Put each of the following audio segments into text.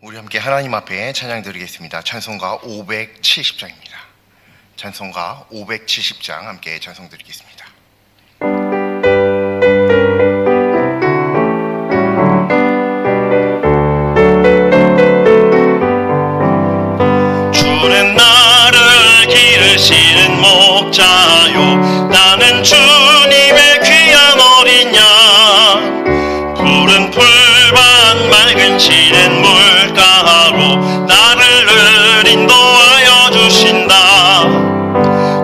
우리 함께 하나님 앞에 찬양 드리겠습니다. 찬송가 570장입니다. 찬송가 570장 함께 찬송 드리겠습니다. 주는 나를 기르시는 목자요, 나는 주님의 귀한 어린 양. 푸른 풀밭 맑은 시냇 물가로 나를 늘 인도하여 주신다.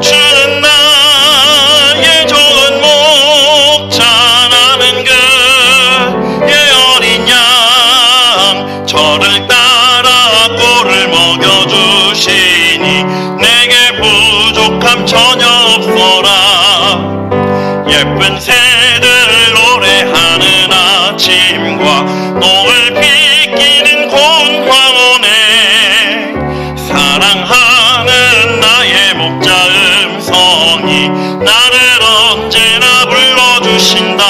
주는 나의 좋은 목자, 나는 그의 어린 양. 저를 따라 꼴을 먹여주시니 내게 부족함 전혀 없어라. 예쁜 새들 노래하는 아침과 노을 비끼는 고운 황혼에 사랑하는 나의 목자 음성이 나를 언제나 불러주신다.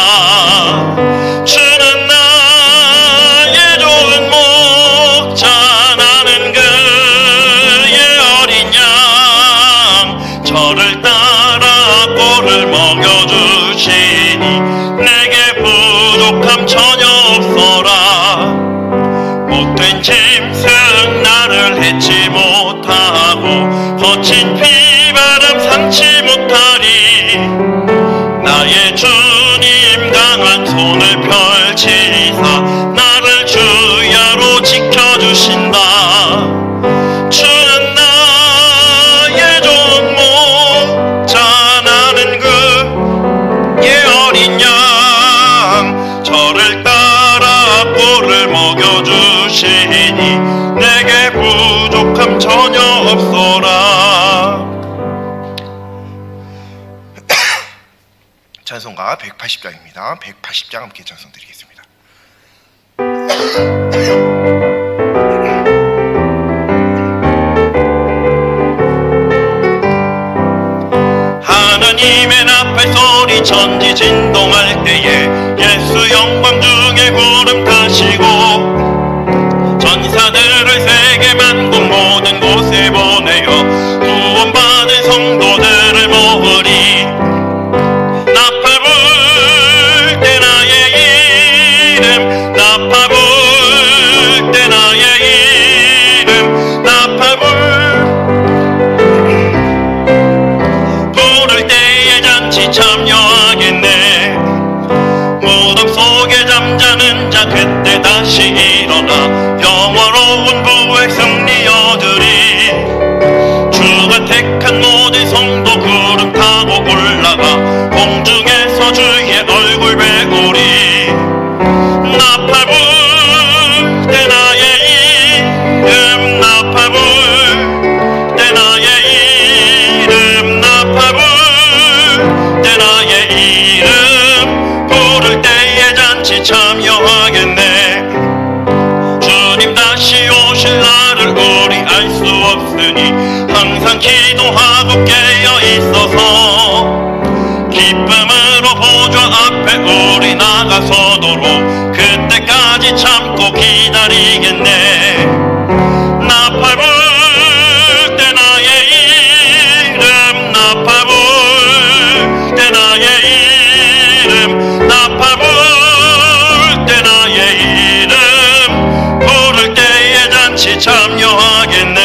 주는 나의 좋은 목자, 나는 그의 어린 양. 저를 따라 꼴을 먹여주시니 내게 부족함 전혀 없어라. 못된 짐승 나를 해치 못하고 거친 비바람 상치 못하리. 나의 주님 강한 손을 펼치사 나를 주야로 지켜주신다. 주는 나의 좋은 목자, 나는 그의 어린 양. 저를 따라 꼴을 먹여주시니 내게 부족함 전혀 없어라. 찬송가 180장입니다. 180장 함께 찬송 드리겠습니다. 하나님의 나팔 소리 천지 진동할 때에 예수 영광 중에 구름 타시고 전사들을 세계 만국 모든 곳에 보내어 구원받은 성도들을 모으리. 나팔 불 때 나의 이름, 나팔 불 때 나의 이름, 나팔 부를 때에 잔치 참여하겠네. 무덤 속에 잠자는 자 그때 다시 일어나 영원로운 부의 승리 얻으리. 주가 택한 모든 성도 구름 타고 올라가 공중에서 주의 얼굴 배우리. 나팔 불 때 나의 이름, 나팔 불 때 나의 이름, 나팔 불 때 나의 이름. 부를 때에 잔치 참여하겠네. 주님 다시 오실 날을 우리 알 수 없으니 항상 기도하고 깨어 있어서 기쁨으로 보좌 앞에 우리 나가서도록 그때까지 참고 기다리겠네. 나팔 불 때 나의 이름, 나팔 불 때 나의 이름, 나팔 불 때 나의 이름. 부를 때에 잔치 참여하겠네.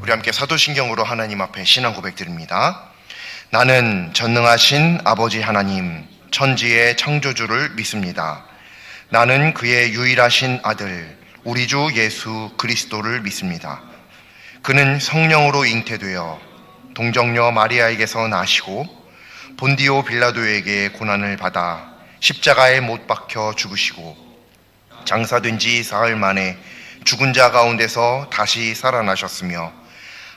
우리 함께 사도신경으로 하나님 앞에 신앙 고백 드립니다. 나는 전능하신 아버지 하나님, 천지의 창조주를 믿습니다. 나는 그의 유일하신 아들, 우리 주 예수 그리스도를 믿습니다. 그는 성령으로 잉태되어 동정녀 마리아에게서 나시고 본디오 빌라도에게 고난을 받아 십자가에 못 박혀 죽으시고 장사된 지 사흘 만에 죽은 자 가운데서 다시 살아나셨으며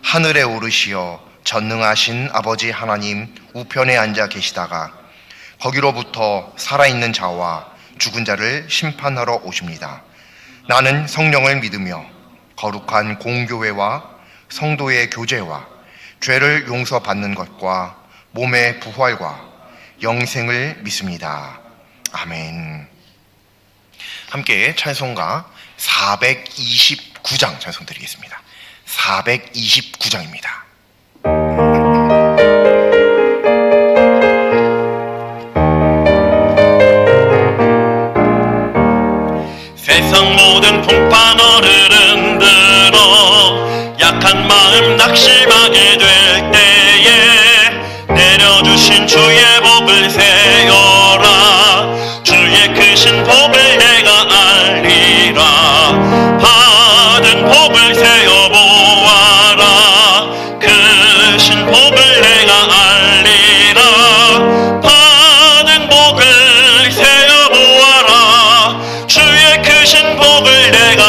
하늘에 오르시어 전능하신 아버지 하나님 우편에 앉아 계시다가 거기로부터 살아있는 자와 죽은 자를 심판하러 오십니다. 나는 성령을 믿으며 거룩한 공교회와 성도의 교제와 죄를 용서받는 것과 몸의 부활과 영생을 믿습니다. 아멘. 함께 찬송가 429장 찬송 드리겠습니다. 429장입니다. 세상 모든 풍파너를 흔들어 약한 마음 낙심하게 될 때에 내려주신 주의 복을 세어라. 주의 크신 복을 내가 알리라. 받은 복을 세어 보아라. 크신 복을 내가 알리라. 받은 복을 세어 보아라. 주의 크신 복을 내가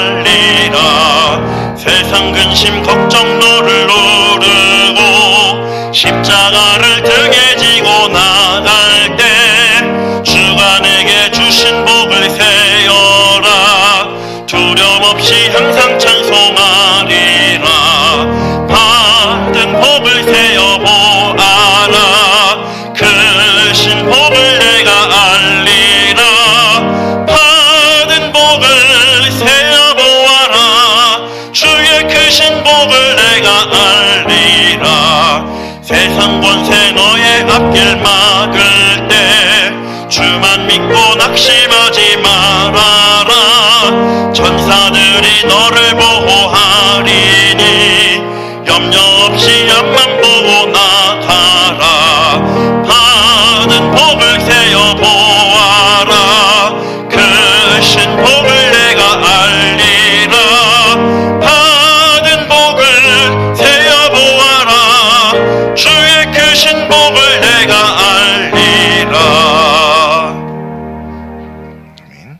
알리라. 세상 근심 걱정 너를 누르고 십자가를 등에 지고 나갈 때 주가 내게 주신 복을 세어라. 두려움 없이 항상 찬송하리라. 받은 복을 세어 보아라. 크신 복을 내가 알리라. 받은 복을 세어 보아라. 주의 크신 복을 내가 알리라. 세상 권세 너의 앞길 막을 때 주만 믿고 낙심하지 말아라. 천사들이 너를 보호하리니 염려 없이 앞만 보고 나가라. 받은 복을 세어 보아라. 크신 복을 내가 알리라. 받은 복을 세어 보아라. 주의 크신 복을 내가 알리라. 아멘.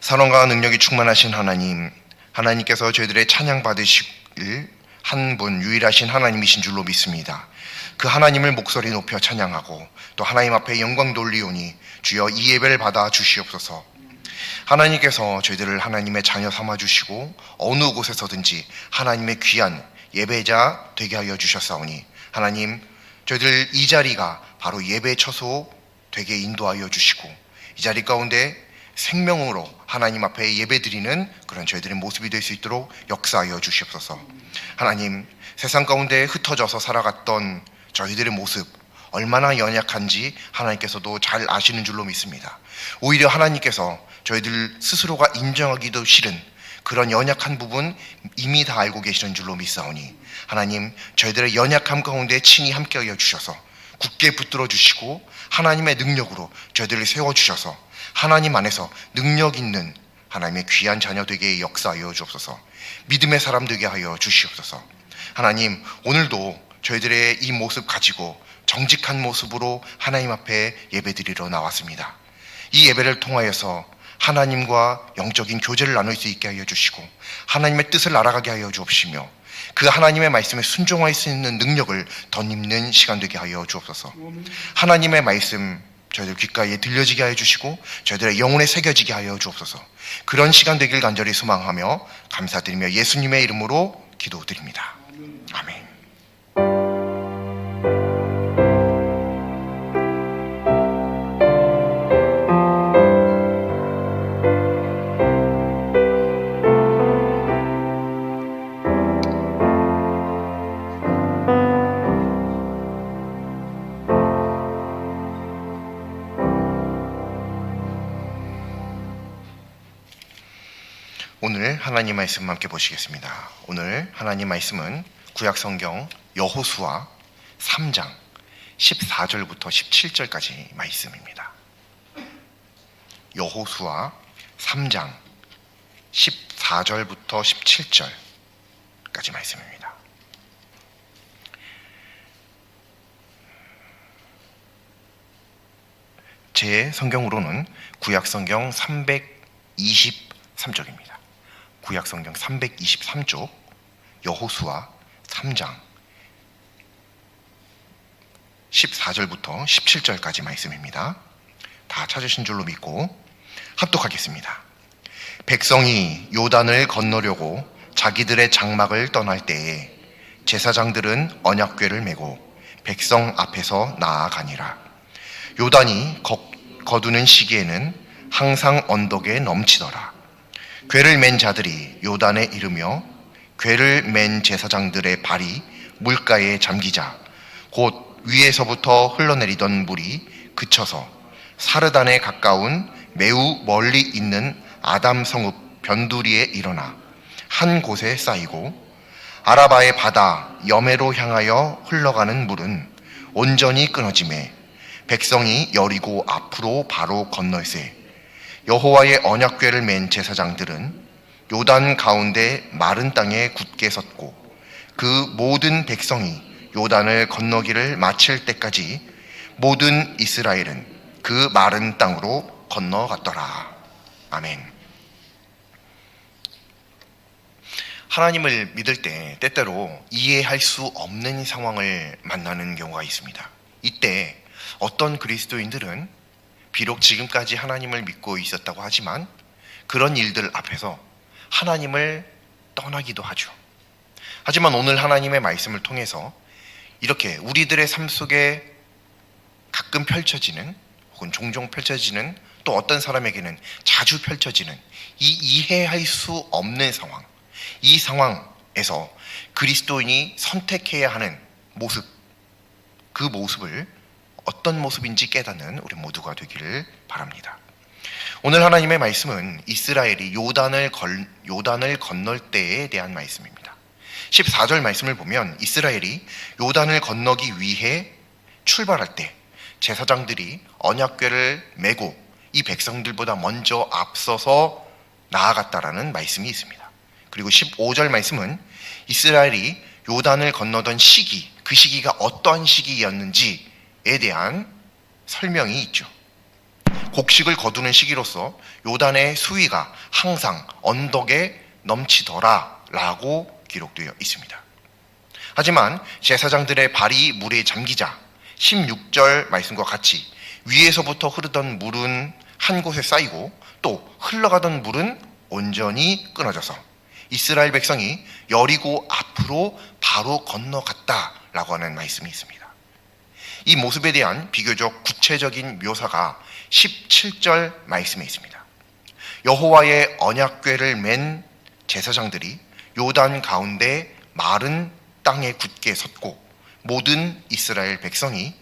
선언과 능력이 충만하신 하나님께서 저희들의 찬양 받으실 한 분 유일하신 하나님이신 줄로 믿습니다. 그 하나님을 목소리 높여 찬양하고 또 하나님 앞에 영광 돌리오니 주여 이 예배를 받아 주시옵소서. 하나님께서 저희들을 하나님의 자녀 삼아 주시고 어느 곳에서든지 하나님의 귀한 예배자 되게 하여 주셨사오니 하나님, 저희들 이 자리가 바로 예배 처소 되게 인도하여 주시고 이 자리 가운데 생명으로 하나님 앞에 예배드리는 그런 저희들의 모습이 될 수 있도록 역사하여 주시옵소서. 하나님, 세상 가운데 흩어져서 살아갔던 저희들의 모습 얼마나 연약한지 하나님께서도 잘 아시는 줄로 믿습니다. 오히려 하나님께서 저희들 스스로가 인정하기도 싫은 그런 연약한 부분 이미 다 알고 계시는 줄로 믿사오니 하나님, 저희들의 연약함 가운데 친히 함께하여 주셔서 굳게 붙들어 주시고 하나님의 능력으로 저희들을 세워주셔서 하나님 안에서 능력 있는 하나님의 귀한 자녀 되게 역사하여 주옵소서. 믿음의 사람 되게 하여 주시옵소서. 하나님, 오늘도 저희들의 이 모습 가지고 정직한 모습으로 하나님 앞에 예배드리러 나왔습니다. 이 예배를 통하여서 하나님과 영적인 교제를 나눌 수 있게 하여 주시고 하나님의 뜻을 알아가게 하여 주옵시며 그 하나님의 말씀에 순종할 수 있는 능력을 덧입는 시간 되게 하여 주옵소서. 하나님의 말씀 저희들 귓가에 들려지게 하여 주시고 저희들의 영혼에 새겨지게 하여 주옵소서. 그런 시간 되길 간절히 소망하며 감사드리며 예수님의 이름으로 기도드립니다. 아멘. 오늘 하나님 말씀 함께 보시겠습니다. 오늘 하나님 말씀은 구약성경 여호수아 3장 14절부터 17절까지 말씀입니다. 여호수아 3장 14절부터 17절까지 말씀입니다. 제 성경으로는 구약성경 323쪽입니다. 구약성경 323쪽 여호수아 3장 14절부터 17절까지 말씀입니다. 다 찾으신 줄로 믿고 합독하겠습니다. 백성이 요단을 건너려고 자기들의 장막을 떠날 때에 제사장들은 언약궤를 메고 백성 앞에서 나아가니라. 요단이 거두는 시기에는 항상 언덕에 넘치더라. 궤를 맨 자들이 요단에 이르며 궤를 맨 제사장들의 발이 물가에 잠기자 곧 위에서부터 흘러내리던 물이 그쳐서 사르단에 가까운 매우 멀리 있는 아담 성읍 변두리에 일어나 한 곳에 쌓이고 아라바의 바다 여메로 향하여 흘러가는 물은 온전히 끊어지매 백성이 여리고 앞으로 바로 건널세 여호와의 언약궤를 맨 제사장들은 요단 가운데 마른 땅에 굳게 섰고 그 모든 백성이 요단을 건너기를 마칠 때까지 모든 이스라엘은 그 마른 땅으로 건너갔더라. 아멘. 하나님을 믿을 때 때때로 이해할 수 없는 상황을 만나는 경우가 있습니다. 이때 어떤 그리스도인들은 비록 지금까지 하나님을 믿고 있었다고 하지만 그런 일들 앞에서 하나님을 떠나기도 하죠. 하지만 오늘 하나님의 말씀을 통해서 이렇게 우리들의 삶 속에 가끔 펼쳐지는 혹은 종종 펼쳐지는 또 어떤 사람에게는 자주 펼쳐지는 이 이해할 수 없는 상황, 이 상황에서 그리스도인이 선택해야 하는 모습, 그 모습을 어떤 모습인지 깨닫는 우리 모두가 되기를 바랍니다. 오늘 하나님의 말씀은 이스라엘이 요단을 건널 때에 대한 말씀입니다. 14절 말씀을 보면 이스라엘이 요단을 건너기 위해 출발할 때 제사장들이 언약궤를 메고 이 백성들보다 먼저 앞서서 나아갔다라는 말씀이 있습니다. 그리고 15절 말씀은 이스라엘이 요단을 건너던 시기, 그 시기가 어떠한 시기였는지에 대한 설명이 있죠. 곡식을 거두는 시기로서 요단의 수위가 항상 언덕에 넘치더라 라고 기록되어 있습니다. 하지만 제사장들의 발이 물에 잠기자 16절 말씀과 같이 위에서부터 흐르던 물은 한 곳에 쌓이고 또 흘러가던 물은 온전히 끊어져서 이스라엘 백성이 여리고 앞으로 바로 건너갔다라고 하는 말씀이 있습니다. 이 모습에 대한 비교적 구체적인 묘사가 17절 말씀에 있습니다. 여호와의 언약궤를 맨 제사장들이 요단 가운데 마른 땅에 굳게 섰고 모든 이스라엘 백성이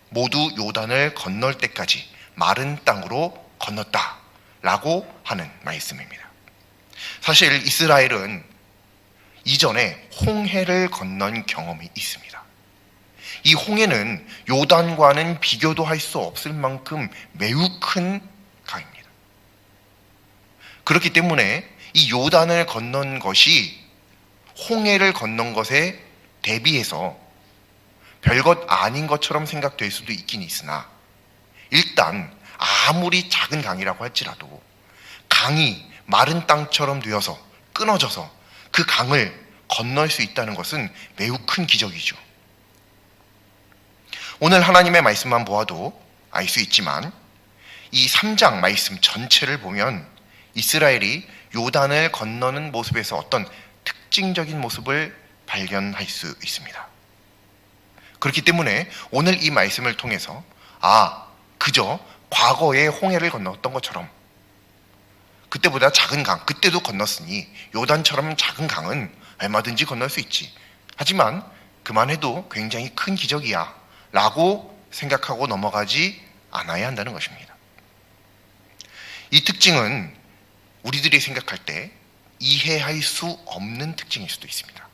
모두 요단을 건널 때까지 마른 땅으로 건넜다라고 하는 말씀입니다. 사실 이스라엘은 이전에 홍해를 건넌 경험이 있습니다. 이 홍해는 요단과는 비교도 할 수 없을 만큼 매우 큰 강입니다. 그렇기 때문에 이 요단을 건넌 것이 홍해를 건넌 것에 대비해서 별것 아닌 것처럼 생각될 수도 있긴 있으나 일단 아무리 작은 강이라고 할지라도 강이 마른 땅처럼 되어서 끊어져서 그 강을 건널 수 있다는 것은 매우 큰 기적이죠. 오늘 하나님의 말씀만 보아도 알 수 있지만 이 3장 말씀 전체를 보면 이스라엘이 요단을 건너는 모습에서 어떤 특징적인 모습을 발견할 수 있습니다. 그렇기 때문에 오늘 이 말씀을 통해서 그저 과거에 홍해를 건넜던 것처럼 그때보다 작은 강, 그때도 건넜으니 요단처럼 작은 강은 얼마든지 건널 수 있지. 하지만 그만해도 굉장히 큰 기적이야 라고 생각하고 넘어가지 않아야 한다는 것입니다. 이 특징은 우리들이 생각할 때 이해할 수 없는 특징일 수도 있습니다.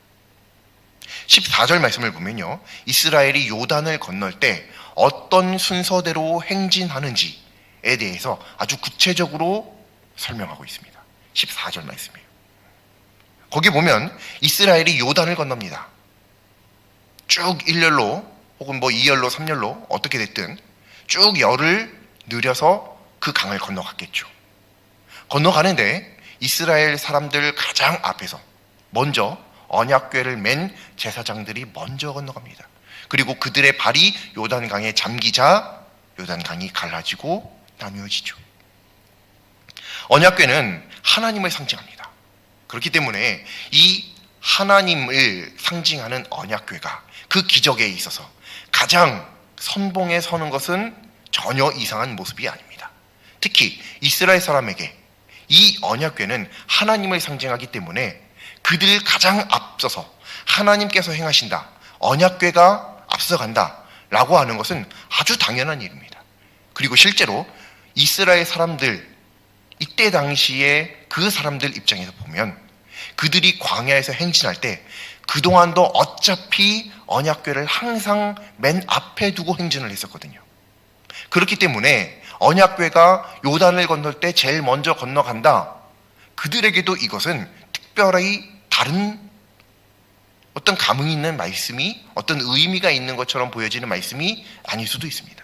14절 말씀을 보면요, 이스라엘이 요단을 건널 때 어떤 순서대로 행진하는지에 대해서 아주 구체적으로 설명하고 있습니다. 14절 말씀이에요. 거기 보면 이스라엘이 요단을 건넙니다. 쭉 일렬로 혹은 2열로 3열로 어떻게 됐든 쭉 열을 느려서 그 강을 건너갔겠죠. 건너가는데 이스라엘 사람들 가장 앞에서 먼저 언약궤를 맨 제사장들이 먼저 건너갑니다. 그리고 그들의 발이 요단강에 잠기자 요단강이 갈라지고 나누어지죠. 언약궤는 하나님을 상징합니다. 그렇기 때문에 이 하나님을 상징하는 언약궤가 그 기적에 있어서 가장 선봉에 서는 것은 전혀 이상한 모습이 아닙니다. 특히 이스라엘 사람에게 이 언약궤는 하나님을 상징하기 때문에 그들 가장 앞서서 하나님께서 행하신다, 언약궤가 앞서간다 라고 하는 것은 아주 당연한 일입니다. 그리고 실제로 이스라엘 사람들, 이때 당시에 그 사람들 입장에서 보면 그들이 광야에서 행진할 때 그동안도 어차피 언약궤를 항상 맨 앞에 두고 행진을 했었거든요. 그렇기 때문에 언약궤가 요단을 건널 때 제일 먼저 건너간다, 그들에게도 이것은 특별히 다른 어떤 감흥이 있는 말씀이, 어떤 의미가 있는 것처럼 보여지는 말씀이 아닐 수도 있습니다.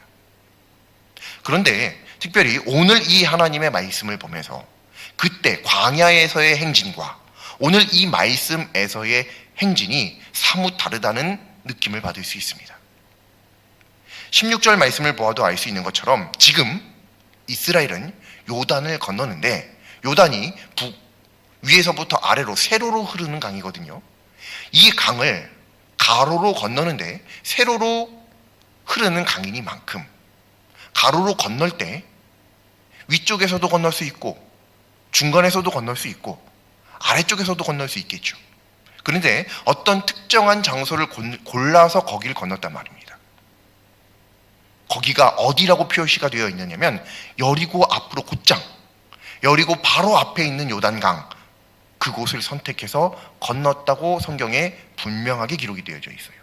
그런데 특별히 오늘 이 하나님의 말씀을 보면서 그때 광야에서의 행진과 오늘 이 말씀에서의 행진이 사뭇 다르다는 느낌을 받을 수 있습니다. 16절 말씀을 보아도 알 수 있는 것처럼 지금 이스라엘은 요단을 건너는데 요단이 위에서부터 아래로 세로로 흐르는 강이거든요. 이 강을 가로로 건너는데 세로로 흐르는 강이니만큼 가로로 건널 때 위쪽에서도 건널 수 있고 중간에서도 건널 수 있고 아래쪽에서도 건널 수 있겠죠. 그런데 어떤 특정한 장소를 골라서 거기를 건넜단 말입니다. 거기가 어디라고 표시가 되어 있느냐면 여리고 앞으로 곧장, 여리고 바로 앞에 있는 요단강, 그곳을 선택해서 건넜다고 성경에 분명하게 기록이 되어져 있어요.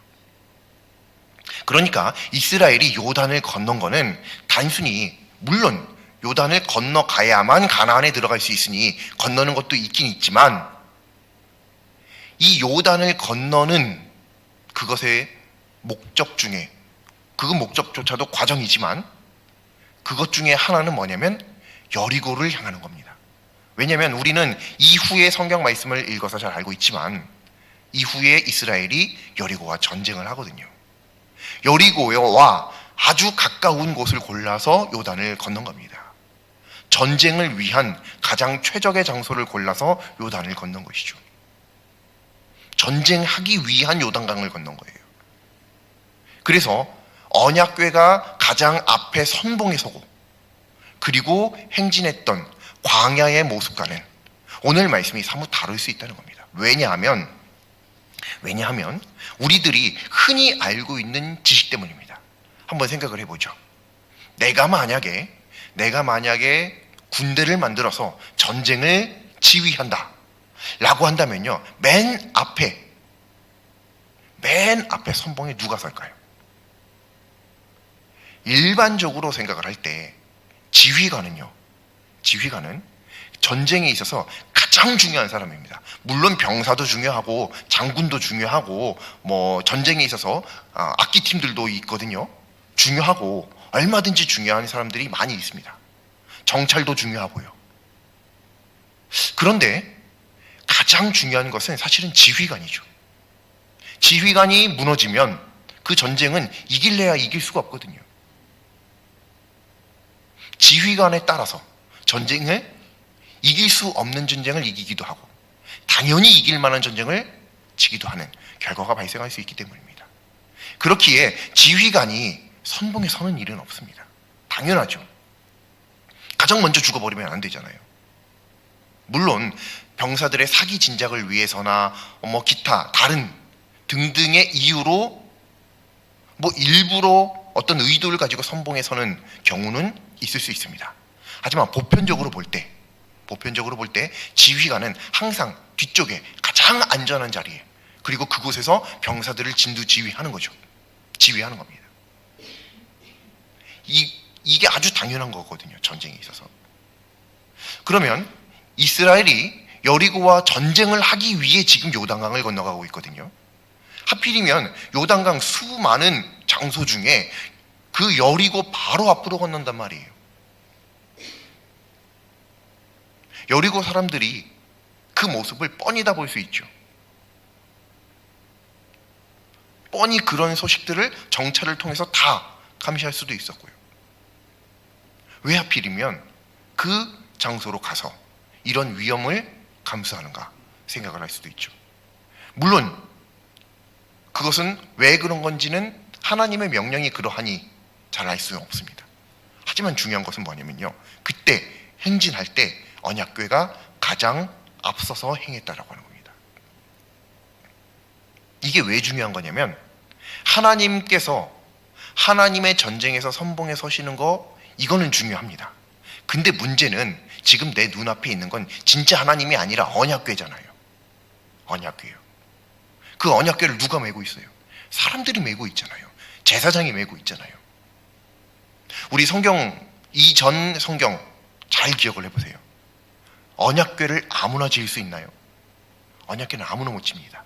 그러니까 이스라엘이 요단을 건넌 거는 단순히, 물론 요단을 건너가야만 가나안에 들어갈 수 있으니 건너는 것도 있긴 있지만, 이 요단을 건너는 그것의 목적 중에, 그건 목적조차도 과정이지만 그것 중에 하나는 뭐냐면 여리고를 향하는 겁니다. 왜냐하면 우리는 이후의 성경 말씀을 읽어서 잘 알고 있지만 이후에 이스라엘이 여리고와 전쟁을 하거든요. 여리고와 아주 가까운 곳을 골라서 요단을 건넌 겁니다. 전쟁을 위한 가장 최적의 장소를 골라서 요단을 건넌 것이죠. 전쟁하기 위한 요단강을 건넌 거예요. 그래서 언약궤가 가장 앞에 선봉에 서고 그리고 행진했던 광야의 모습과는 오늘 말씀이 사뭇 다를 수 있다는 겁니다. 왜냐하면 우리들이 흔히 알고 있는 지식 때문입니다. 한번 생각을 해보죠. 내가 만약에 군대를 만들어서 전쟁을 지휘한다 라고 한다면요, 맨 앞에 선봉에 누가 설까요? 일반적으로 생각을 할 때 지휘관은 전쟁에 있어서 가장 중요한 사람입니다. 물론 병사도 중요하고 장군도 중요하고 전쟁에 있어서 악기팀들도 있거든요. 중요하고 얼마든지 중요한 사람들이 많이 있습니다. 정찰도 중요하고요. 그런데 가장 중요한 것은 사실은 지휘관이죠. 지휘관이 무너지면 그 전쟁은 이길래야 이길 수가 없거든요. 지휘관에 따라서 전쟁을 이길 수 없는 전쟁을 이기기도 하고 당연히 이길 만한 전쟁을 지기도 하는 결과가 발생할 수 있기 때문입니다. 그렇기에 지휘관이 선봉에 서는 일은 없습니다. 당연하죠. 가장 먼저 죽어버리면 안 되잖아요. 물론 병사들의 사기 진작을 위해서나 기타 다른 등등의 이유로 일부러 어떤 의도를 가지고 선봉에 서는 경우는 있을 수 있습니다. 하지만 보편적으로 볼 때 지휘관은 항상 뒤쪽에 가장 안전한 자리에, 그리고 그곳에서 병사들을 진두지휘하는 거죠. 지휘하는 겁니다. 이게 아주 당연한 거거든요, 전쟁에 있어서. 그러면 이스라엘이 여리고와 전쟁을 하기 위해 지금 요단강을 건너가고 있거든요. 하필이면 요단강 수많은 장소 중에 그 여리고 바로 앞으로 건넌단 말이에요. 여리고 사람들이 그 모습을 뻔히 다 볼 수 있죠. 뻔히 그런 소식들을 정찰을 통해서 다 감시할 수도 있었고요. 왜 하필이면 그 장소로 가서 이런 위험을 감수하는가 생각을 할 수도 있죠. 물론 그것은 왜 그런 건지는 하나님의 명령이 그러하니 잘 알 수는 없습니다. 하지만 중요한 것은 뭐냐면요, 그때 행진할 때 언약궤가 가장 앞서서 행했다라고 하는 겁니다. 이게 왜 중요한 거냐면, 하나님께서 하나님의 전쟁에서 선봉에 서시는 거, 이거는 중요합니다. 근데 문제는 지금 내 눈앞에 있는 건 진짜 하나님이 아니라 언약궤잖아요. 언약궤요. 그 언약궤를 누가 메고 있어요? 사람들이 메고 있잖아요. 제사장이 메고 있잖아요. 우리 성경, 이전 성경 잘 기억을 해보세요. 언약궤를 아무나 지을 수 있나요? 언약궤는 아무나 못 칩니다.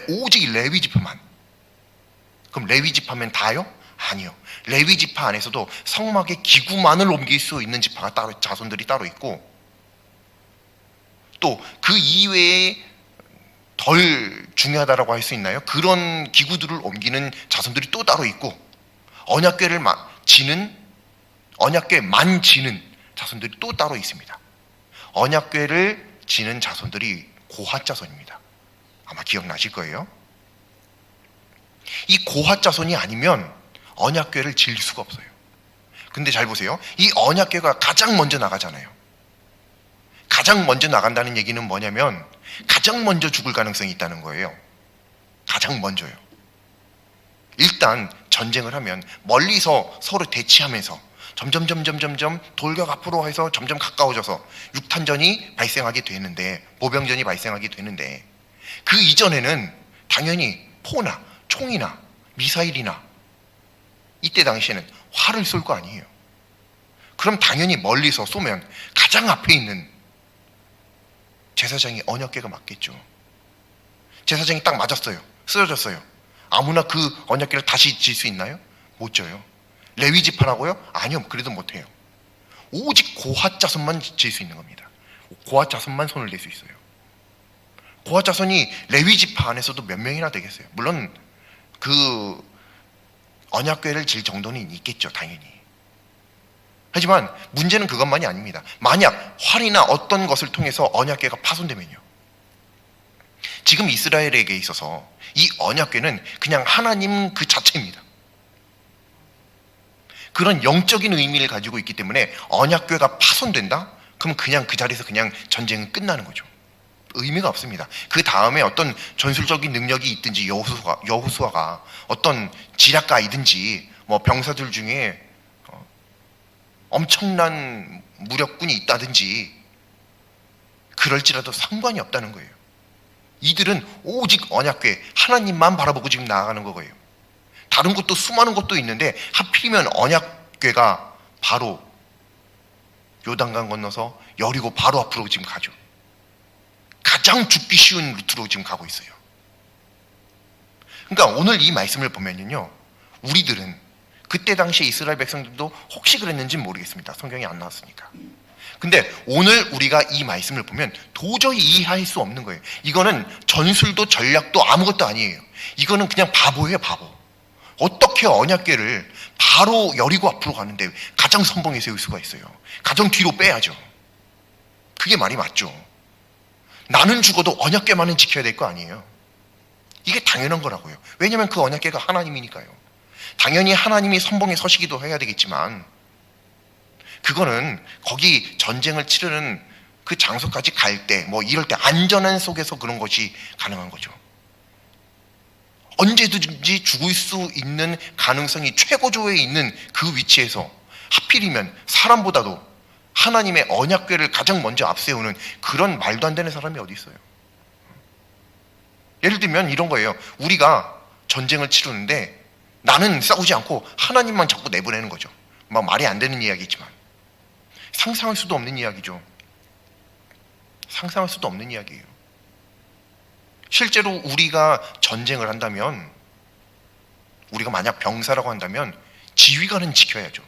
오직 레위 지파만. 그럼 레위 지파면 다요? 아니요. 레위 지파 안에서도 성막의 기구만을 옮길 수 있는 지파가 따로, 자손들이 따로 있고, 또 그 이외에 덜 중요하다라고 할 수 있나요? 그런 기구들을 옮기는 자손들이 또 따로 있고, 언약궤만 지는 자손들이 또 따로 있습니다. 언약궤를 지는 자손들이 고핫 자손입니다. 아마 기억나실 거예요. 이 고핫 자손이 아니면 언약궤를 질 수가 없어요. 근데 잘 보세요. 이 언약궤가 가장 먼저 나가잖아요. 가장 먼저 나간다는 얘기는 뭐냐면 가장 먼저 죽을 가능성이 있다는 거예요. 가장 먼저요. 일단 전쟁을 하면 멀리서 서로 대치하면서 점점 돌격 앞으로 해서 점점 가까워져서 육탄전이 발생하게 되는데, 모병전이 발생하게 되는데, 그 이전에는 당연히 포나 총이나 미사일이나, 이때 당시에는 활을 쏠 거 아니에요. 그럼 당연히 멀리서 쏘면 가장 앞에 있는 제사장이 언약궤가 맞겠죠. 제사장이 딱 맞았어요. 쓰러졌어요. 아무나 그 언약궤를 다시 질 수 있나요? 못 져요. 레위 지파라고요? 아니요. 그래도 못해요. 오직 고핫 자손만 질 수 있는 겁니다. 고핫 자손만 손을 댈 수 있어요. 고핫 자손이 레위 지파 안에서도 몇 명이나 되겠어요. 물론 그 언약궤를 질 정도는 있겠죠, 당연히. 하지만 문제는 그것만이 아닙니다. 만약 활이나 어떤 것을 통해서 언약궤가 파손되면요, 지금 이스라엘에게 있어서 이 언약궤는 그냥 하나님 그 자체입니다. 그런 영적인 의미를 가지고 있기 때문에 언약궤가 파손된다? 그럼 그냥 그 자리에서 그냥 전쟁은 끝나는 거죠. 의미가 없습니다. 그 다음에 어떤 전술적인 능력이 있든지, 여호수아가 어떤 지략가이든지 뭐 병사들 중에 엄청난 무력군이 있다든지 그럴지라도 상관이 없다는 거예요. 이들은 오직 언약궤 하나님만 바라보고 지금 나아가는 거예요. 다른 것도 수많은 것도 있는데 하필이면 언약궤가 바로 요단강 건너서 여리고 바로 앞으로 지금 가죠. 가장 죽기 쉬운 루트로 지금 가고 있어요. 그러니까 오늘 이 말씀을 보면요, 우리들은 그때 당시에 이스라엘 백성들도 혹시 그랬는지는 모르겠습니다. 성경이 안 나왔으니까. 근데 오늘 우리가 이 말씀을 보면 도저히 이해할 수 없는 거예요. 이거는 전술도 전략도 아무것도 아니에요. 이거는 그냥 바보예요, 바보. 어떻게 언약궤를 바로 여리고 앞으로 가는데 가장 선봉에 세울 수가 있어요? 가장 뒤로 빼야죠. 그게 말이 맞죠. 나는 죽어도 언약궤만은 지켜야 될 거 아니에요. 이게 당연한 거라고요. 왜냐하면 그 언약궤가 하나님이니까요. 당연히 하나님이 선봉에 서시기도 해야 되겠지만, 그거는 거기 전쟁을 치르는 그 장소까지 갈 때, 뭐 이럴 때 안전한 속에서 그런 것이 가능한 거죠. 언제든지 죽을 수 있는 가능성이 최고조에 있는 그 위치에서 하필이면 사람보다도 하나님의 언약궤를 가장 먼저 앞세우는 그런 말도 안 되는 사람이 어디 있어요? 예를 들면 이런 거예요. 우리가 전쟁을 치르는데 나는 싸우지 않고 하나님만 자꾸 내보내는 거죠. 막 말이 안 되는 이야기지만 상상할 수도 없는 이야기죠. 상상할 수도 없는 이야기예요. 실제로 우리가 전쟁을 한다면, 우리가 만약 병사라고 한다면 지휘관은 지켜야죠.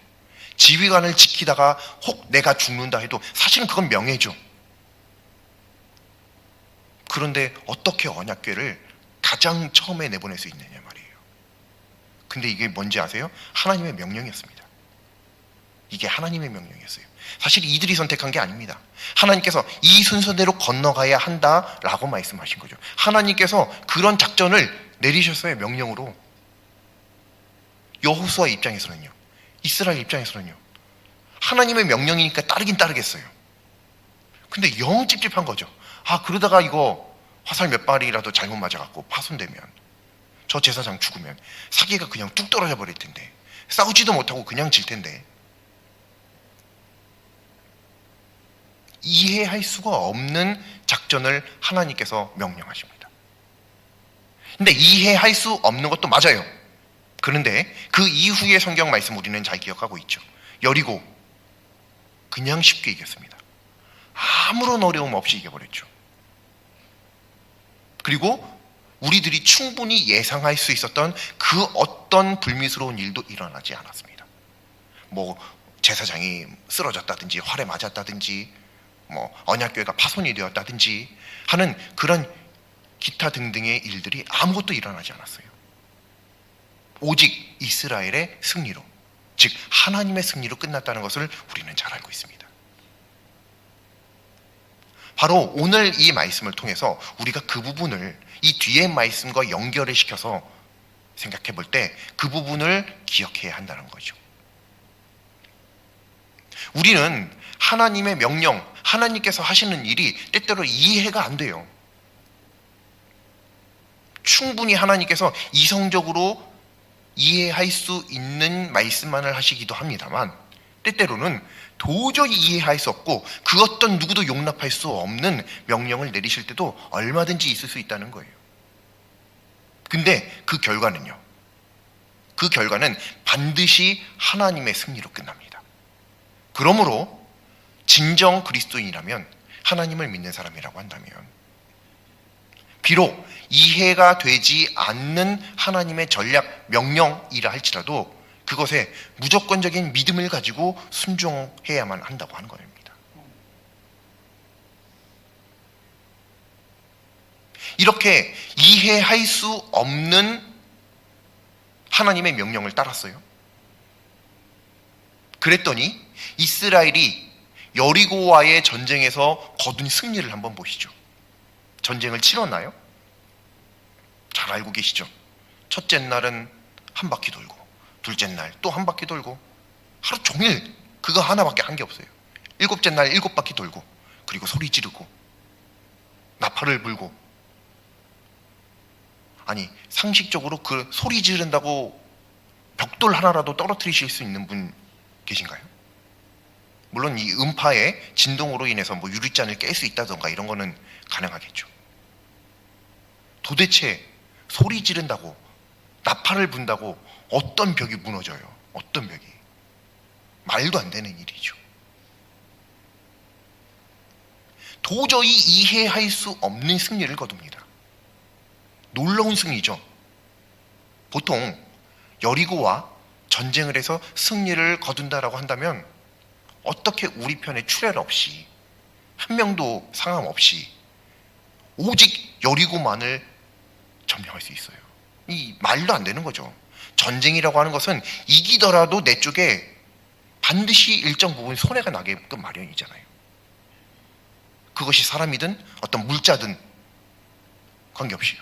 지휘관을 지키다가 혹 내가 죽는다 해도 사실은 그건 명예죠. 그런데 어떻게 언약궤를 가장 처음에 내보낼 수 있느냐 말이에요. 근데 이게 뭔지 아세요? 하나님의 명령이었습니다. 이게 하나님의 명령이었어요. 사실 이들이 선택한 게 아닙니다. 하나님께서 이 순서대로 건너가야 한다라고 말씀하신 거죠. 하나님께서 그런 작전을 내리셨어요, 명령으로. 여호수아 입장에서는요, 이스라엘 입장에서는요, 하나님의 명령이니까 따르긴 따르겠어요. 근데 영 찝찝한 거죠. 그러다가 이거 화살 몇 발이라도 잘못 맞아갖고 파손되면, 저 제사장 죽으면 사기가 그냥 뚝 떨어져 버릴 텐데, 싸우지도 못하고 그냥 질 텐데. 이해할 수가 없는 작전을 하나님께서 명령하십니다. 근데 이해할 수 없는 것도 맞아요. 그런데 그 이후의 성경 말씀 우리는 잘 기억하고 있죠. 여리고 그냥 쉽게 이겼습니다. 아무런 어려움 없이 이겨버렸죠. 그리고 우리들이 충분히 예상할 수 있었던 그 어떤 불미스러운 일도 일어나지 않았습니다. 뭐 제사장이 쓰러졌다든지 활에 맞았다든지 뭐 언약궤가 파손이 되었다든지 하는 그런 기타 등등의 일들이 아무것도 일어나지 않았어요. 오직 이스라엘의 승리로, 즉 하나님의 승리로 끝났다는 것을 우리는 잘 알고 있습니다. 바로 오늘 이 말씀을 통해서 우리가 그 부분을 이 뒤의 말씀과 연결을 시켜서 생각해 볼 때 그 부분을 기억해야 한다는 거죠. 우리는 하나님의 명령, 하나님께서 하시는 일이 때때로 이해가 안 돼요. 충분히 하나님께서 이성적으로 이해할 수 있는 말씀만을 하시기도 합니다만, 때때로는 도저히 이해할 수 없고 그 어떤 누구도 용납할 수 없는 명령을 내리실 때도 얼마든지 있을 수 있다는 거예요. 근데 그 결과는요, 그 결과는 반드시 하나님의 승리로 끝납니다. 그러므로 진정 그리스도인이라면, 하나님을 믿는 사람이라고 한다면, 비록 이해가 되지 않는 하나님의 전략, 명령이라 할지라도 그것에 무조건적인 믿음을 가지고 순종해야만 한다고 하는 겁니다. 이렇게 이해할 수 없는 하나님의 명령을 따랐어요. 그랬더니 이스라엘이 여리고와의 전쟁에서 거둔 승리를 한번 보시죠. 전쟁을 치렀나요? 잘 알고 계시죠? 첫째 날은 한 바퀴 돌고, 둘째 날 또 한 바퀴 돌고, 하루 종일 그거 하나밖에 한 게 없어요. 일곱째 날 7바퀴 돌고, 그리고 소리 지르고 나팔을 불고. 아니, 상식적으로 그 소리 지른다고 벽돌 하나라도 떨어뜨리실 수 있는 분 계신가요? 물론 이 음파의 진동으로 인해서 뭐 유리잔을 깰 수 있다던가 이런 거는 가능하겠죠. 도대체 소리 지른다고, 나팔을 분다고 어떤 벽이 무너져요? 어떤 벽이? 말도 안 되는 일이죠. 도저히 이해할 수 없는 승리를 거둡니다. 놀라운 승리죠. 보통 여리고와 전쟁을 해서 승리를 거둔다라고 한다면 어떻게 우리 편에 출혈 없이, 한 명도 상함 없이 오직 여리고만을 점령할 수 있어요? 이 말도 안 되는 거죠. 전쟁이라고 하는 것은 이기더라도 내 쪽에 반드시 일정 부분 손해가 나게끔 마련이잖아요. 그것이 사람이든 어떤 물자든 관계없이요.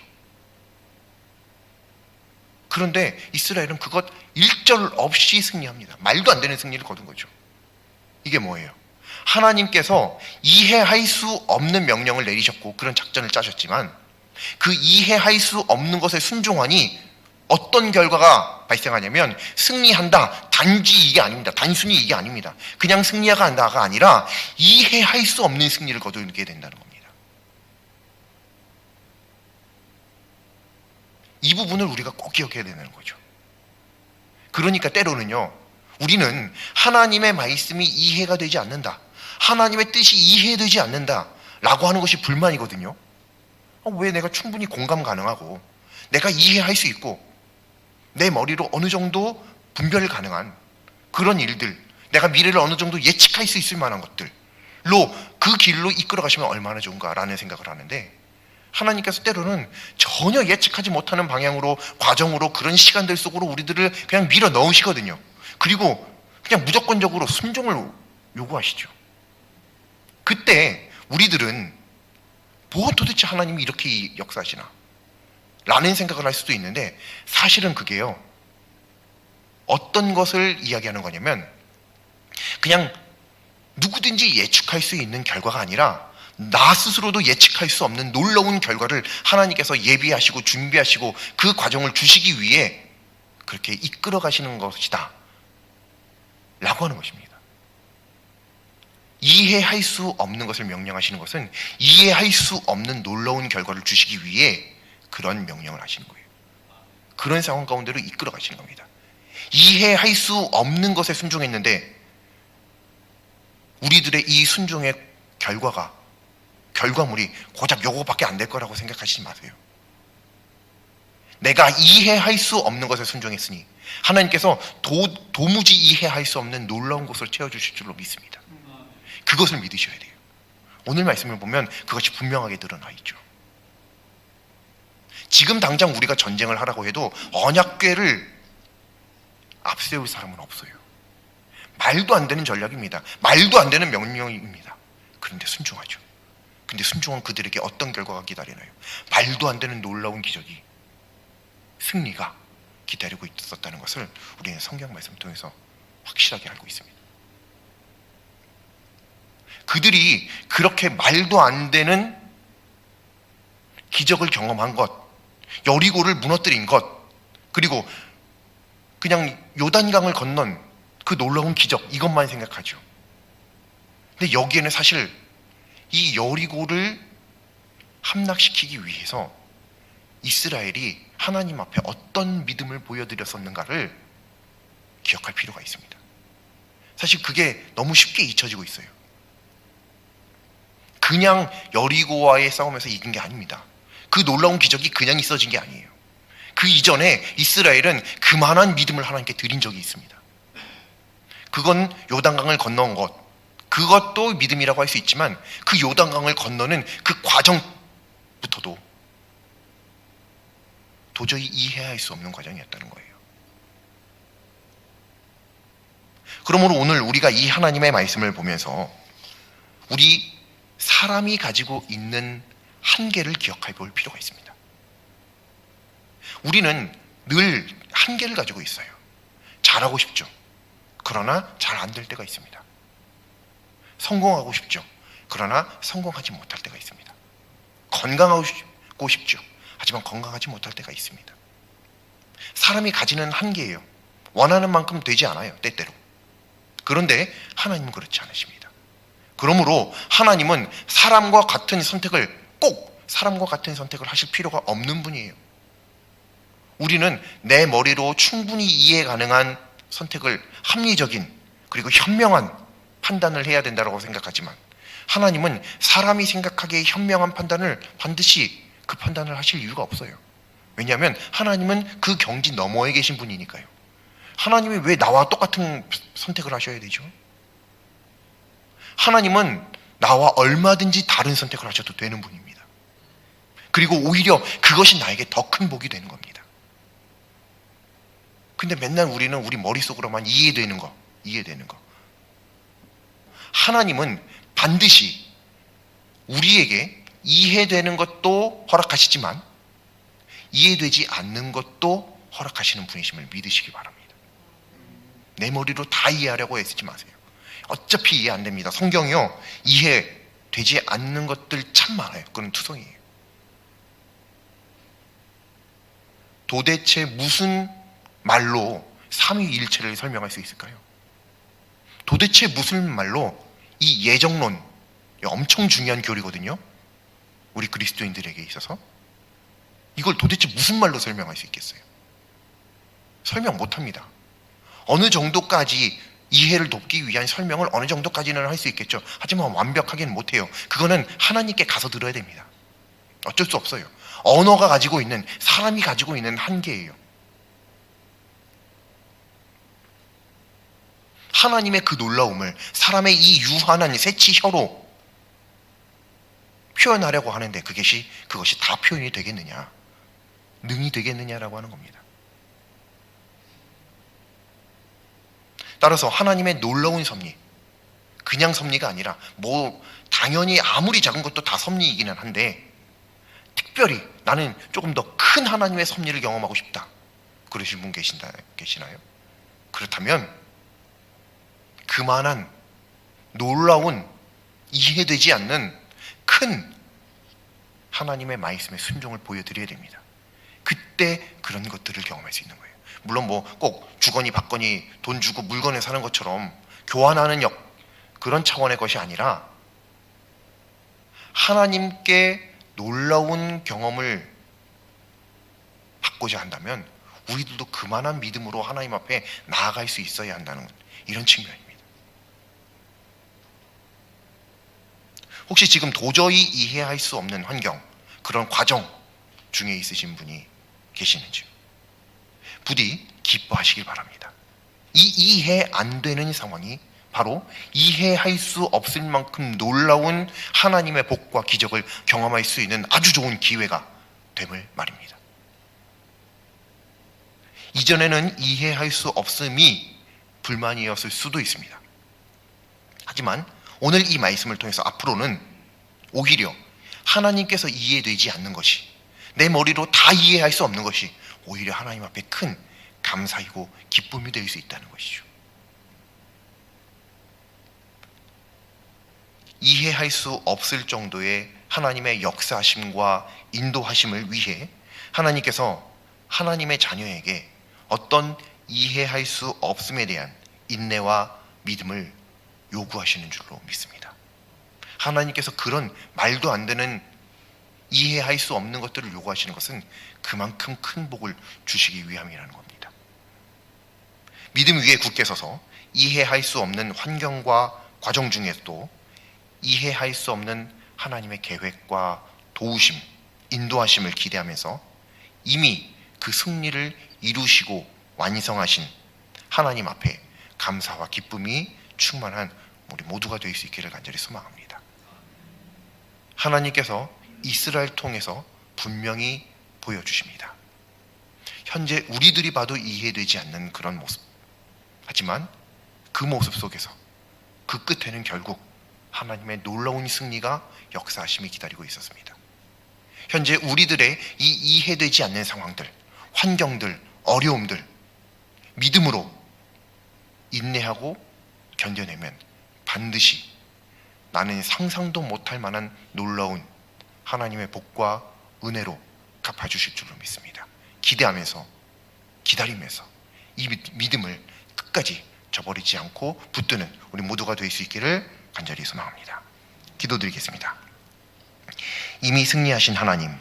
그런데 이스라엘은 그것 일절 없이 승리합니다. 말도 안 되는 승리를 거둔 거죠. 이게 뭐예요? 하나님께서 이해할 수 없는 명령을 내리셨고 그런 작전을 짜셨지만, 그 이해할 수 없는 것에 순종하니 어떤 결과가 발생하냐면, 승리한다, 단지 이게 아닙니다. 단순히 이게 아닙니다. 그냥 승리한다가 아니라 이해할 수 없는 승리를 거두게 된다는 겁니다. 이 부분을 우리가 꼭 기억해야 되는 거죠. 그러니까 때로는요, 우리는 하나님의 말씀이 이해가 되지 않는다, 하나님의 뜻이 이해되지 않는다 라고 하는 것이 불만이거든요. 왜 내가 충분히 공감 가능하고 내가 이해할 수 있고 내 머리로 어느 정도 분별 가능한 그런 일들, 내가 미래를 어느 정도 예측할 수 있을 만한 것들로 그 길로 이끌어 가시면 얼마나 좋은가라는 생각을 하는데, 하나님께서 때로는 전혀 예측하지 못하는 방향으로, 과정으로, 그런 시간들 속으로 우리들을 그냥 밀어 넣으시거든요. 그리고 그냥 무조건적으로 순종을 요구하시죠. 그때 우리들은 뭐 도대체 하나님이 이렇게 역사하시나 라는 생각을 할 수도 있는데, 사실은 그게요, 어떤 것을 이야기하는 거냐면 그냥 누구든지 예측할 수 있는 결과가 아니라 나 스스로도 예측할 수 없는 놀라운 결과를 하나님께서 예비하시고 준비하시고 그 과정을 주시기 위해 그렇게 이끌어 가시는 것이다 라고 하는 것입니다. 이해할 수 없는 것을 명령하시는 것은 이해할 수 없는 놀라운 결과를 주시기 위해 그런 명령을 하시는 거예요. 그런 상황 가운데로 이끌어 가시는 겁니다. 이해할 수 없는 것에 순종했는데 우리들의 이 순종의 결과물이 고작 요거밖에 안 될 거라고 생각하시지 마세요. 내가 이해할 수 없는 것에 순종했으니 하나님께서 도무지 이해할 수 없는 놀라운 것을 채워주실 줄로 믿습니다. 그것을 믿으셔야 돼요. 오늘 말씀을 보면 그것이 분명하게 드러나 있죠. 지금 당장 우리가 전쟁을 하라고 해도 언약궤를 앞세울 사람은 없어요. 말도 안 되는 전략입니다. 말도 안 되는 명령입니다. 그런데 순종하죠. 근데 순종은 그들에게 어떤 결과가 기다리나요? 말도 안 되는 놀라운 기적이, 승리가 기다리고 있었다는 것을 우리는 성경 말씀을 통해서 확실하게 알고 있습니다. 그들이 그렇게 말도 안 되는 기적을 경험한 것, 여리고를 무너뜨린 것, 그리고 그냥 요단강을 건넌 그 놀라운 기적, 이것만 생각하죠. 근데 여기에는 사실 이 여리고를 함락시키기 위해서 이스라엘이 하나님 앞에 어떤 믿음을 보여드렸었는가를 기억할 필요가 있습니다. 사실 그게 너무 쉽게 잊혀지고 있어요. 그냥 여리고와의 싸움에서 이긴 게 아닙니다. 그 놀라운 기적이 그냥 있어진 게 아니에요. 그 이전에 이스라엘은 그만한 믿음을 하나님께 드린 적이 있습니다. 그건 요단강을 건너온 것, 그것도 믿음이라고 할 수 있지만 그 요단강을 건너는 그 과정부터도 도저히 이해할 수 없는 과정이었다는 거예요. 그러므로 오늘 우리가 이 하나님의 말씀을 보면서 우리 사람이 가지고 있는 한계를 기억해 볼 필요가 있습니다. 우리는 늘 한계를 가지고 있어요. 잘하고 싶죠. 그러나 잘 안 될 때가 있습니다. 성공하고 싶죠. 그러나 성공하지 못할 때가 있습니다. 건강하고 싶죠. 하지만 건강하지 못할 때가 있습니다. 사람이 가지는 한계예요. 원하는 만큼 되지 않아요, 때때로. 그런데 하나님은 그렇지 않으십니다. 그러므로 하나님은 사람과 같은 선택을 하실 필요가 없는 분이에요. 우리는 내 머리로 충분히 이해 가능한 선택을, 합리적인 그리고 현명한 판단을 해야 된다고 생각하지만 하나님은 사람이 생각하기에 현명한 판단을 반드시 그 판단을 하실 이유가 없어요. 왜냐하면 하나님은 그 경지 너머에 계신 분이니까요. 하나님이 왜 나와 똑같은 선택을 하셔야 되죠? 하나님은 나와 얼마든지 다른 선택을 하셔도 되는 분입니다. 그리고 오히려 그것이 나에게 더 큰 복이 되는 겁니다. 근데 맨날 우리는 우리 머릿속으로만 이해되는 거. 하나님은 반드시 우리에게 이해되는 것도 허락하시지만 이해되지 않는 것도 허락하시는 분이심을 믿으시기 바랍니다. 내 머리로 다 이해하려고 애쓰지 마세요. 어차피 이해 안 됩니다. 성경이요, 이해되지 않는 것들 참 많아요. 그건 투성이에요. 도대체 무슨 말로 삼위일체를 설명할 수 있을까요? 도대체 무슨 말로 이 예정론, 엄청 중요한 교리거든요. 우리 그리스도인들에게 있어서 이걸 도대체 무슨 말로 설명할 수 있겠어요? 설명 못합니다. 어느 정도까지 이해를 돕기 위한 설명을 어느 정도까지는 할 수 있겠죠. 하지만 완벽하게는 못해요. 그거는 하나님께 가서 들어야 됩니다. 어쩔 수 없어요. 언어가 가지고 있는, 사람이 가지고 있는 한계예요. 하나님의 그 놀라움을 사람의 이 유한한 새치혀로 표현하려고 하는데 그것이 다 표현이 되겠느냐, 능이 되겠느냐라고 하는 겁니다. 따라서 하나님의 놀라운 섭리, 그냥 섭리가 아니라 당연히 아무리 작은 것도 다 섭리이기는 한데 특별히 나는 조금 더 큰 하나님의 섭리를 경험하고 싶다, 그러신 분 계시나요? 그렇다면 그만한 놀라운 이해되지 않는 큰 하나님의 말씀의 순종을 보여드려야 됩니다. 그때 그런 것들을 경험할 수 있는 거예요. 물론 뭐 꼭 주거니 받거니 돈 주고 물건을 사는 것처럼 교환하는 그런 차원의 것이 아니라 하나님께 놀라운 경험을 받고자 한다면 우리들도 그만한 믿음으로 하나님 앞에 나아갈 수 있어야 한다는 이런 측면입니다. 혹시 지금 도저히 이해할 수 없는 환경, 그런 과정 중에 있으신 분이 계시는지요? 부디 기뻐하시길 바랍니다. 이 이해 안 되는 상황이 바로 이해할 수 없을 만큼 놀라운 하나님의 복과 기적을 경험할 수 있는 아주 좋은 기회가 됨을 말입니다. 이전에는 이해할 수 없음이 불만이었을 수도 있습니다. 하지만 오늘 이 말씀을 통해서 앞으로는 오히려 하나님께서 이해되지 않는 것이, 내 머리로 다 이해할 수 없는 것이 오히려 하나님 앞에 큰 감사이고 기쁨이 될 수 있다는 것이죠. 이해할 수 없을 정도의 하나님의 역사하심과 인도하심을 위해 하나님께서 하나님의 자녀에게 어떤 이해할 수 없음에 대한 인내와 믿음을 요구하시는 줄로 믿습니다. 하나님께서 그런 말도 안 되는 이해할 수 없는 것들을 요구하시는 것은 그만큼 큰 복을 주시기 위함이라는 겁니다. 믿음 위에 굳게 서서 이해할 수 없는 환경과 과정 중에서도 이해할 수 없는 하나님의 계획과 도우심, 인도하심을 기대하면서 이미 그 승리를 이루시고 완성하신 하나님 앞에 감사와 기쁨이 충만한 우리 모두가 될 수 있기를 간절히 소망합니다. 하나님께서 이스라엘 통해서 분명히 보여주십니다. 현재 우리들이 봐도 이해되지 않는 그런 모습, 하지만 그 모습 속에서 그 끝에는 결국 하나님의 놀라운 승리가 역사하심이 기다리고 있었습니다. 현재 우리들의 이 이해되지 않는 상황들, 환경들, 어려움들 믿음으로 인내하고 견뎌내면 반드시 나는 상상도 못할 만한 놀라운 하나님의 복과 은혜로 갚아주실 줄로 믿습니다. 기대하면서, 기다리면서 이 믿음을 끝까지 저버리지 않고 붙드는 우리 모두가 될 수 있기를 간절히 소망합니다. 기도드리겠습니다. 이미 승리하신 하나님,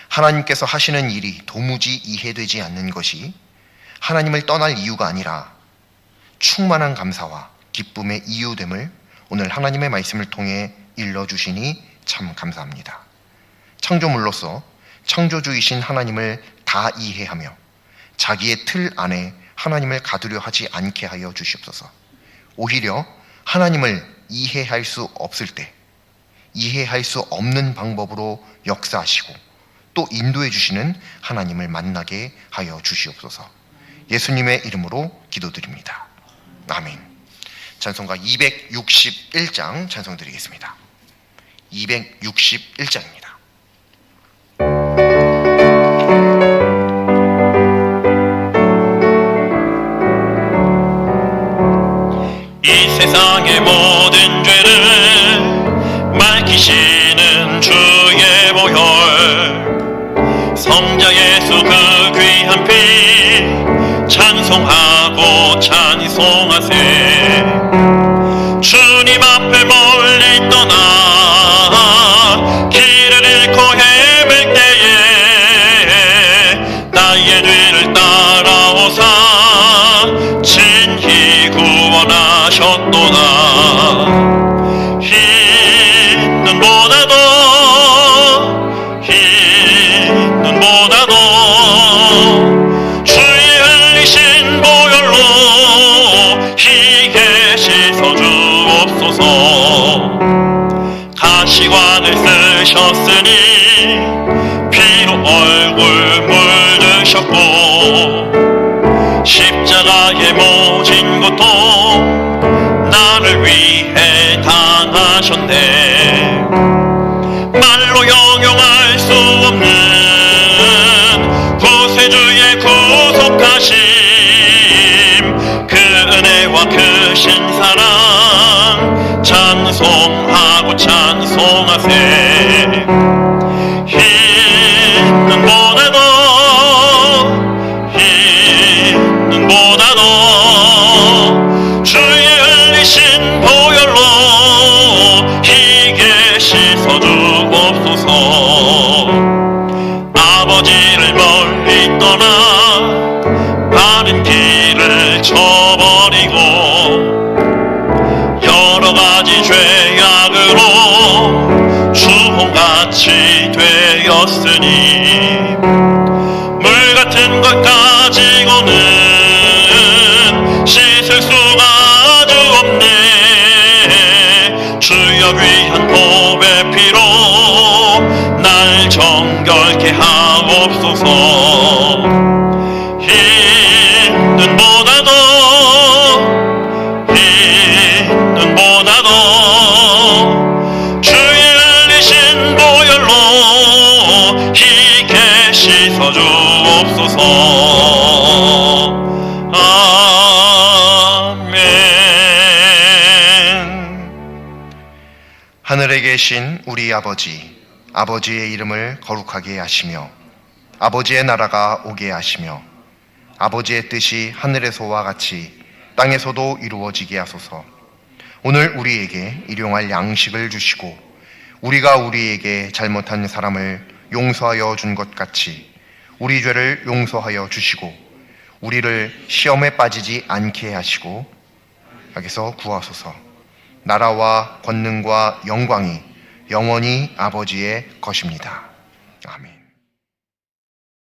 하나님께서 하시는 일이 도무지 이해되지 않는 것이 하나님을 떠날 이유가 아니라 충만한 감사와 기쁨의 이유됨을 오늘 하나님의 말씀을 통해 일러주시니 참 감사합니다. 창조물로서 창조주이신 하나님을 다 이해하며 자기의 틀 안에 하나님을 가두려 하지 않게 하여 주시옵소서. 오히려 하나님을 이해할 수 없을 때 이해할 수 없는 방법으로 역사하시고 또 인도해 주시는 하나님을 만나게 하여 주시옵소서. 예수님의 이름으로 기도드립니다. 아멘. 찬송가 261장 찬송 드리겠습니다. 261장입니다. 이 세상의 모든 죄를 맑히시는 주의 보혈, 성자 예수 그 귀한 피 찬송하고 찬송하세. 주님 앞에 멀리 떠나 길을 잃고 헤맬 때에 나의 뒤를 따라오사 진히 구원하셨도다. 흰 눈보다도 주의 흘리신 보혈로 희게 씻어주옵소서. 가시관을 쓰셨으니 피로 얼굴 물드셨고 십자가의 모진 고통 나를 위해 당하셨네. 말로 영용할 수 없는 구세주의 구속하심, 그 은혜와 크신 사랑 찬송하고 찬송하세. 힘은 보다도 주의 흘리신 보혈로 희게 씻어주옵소서. 아버지를 멀리 떠나 바른 길을 저버리고 여러가지 죄악으로 주홍같이 되었으니 물같은 것 가지고는 씻을 수가 아주 없네. 주여 귀한 보배 피로 날 정결케 하옵소서. 힘든보다도 주의 흘리신 보혈로 희게 씻어주옵소서. 하늘에 계신 우리 아버지, 아버지의 이름을 거룩하게 하시며 아버지의 나라가 오게 하시며 아버지의 뜻이 하늘에서와 같이 땅에서도 이루어지게 하소서. 오늘 우리에게 일용할 양식을 주시고 우리가 우리에게 잘못한 사람을 용서하여 준 것 같이 우리 죄를 용서하여 주시고 우리를 시험에 빠지지 않게 하시고 악에서 구하소서. 나라와 권능과 영광이 영원히 아버지의 것입니다.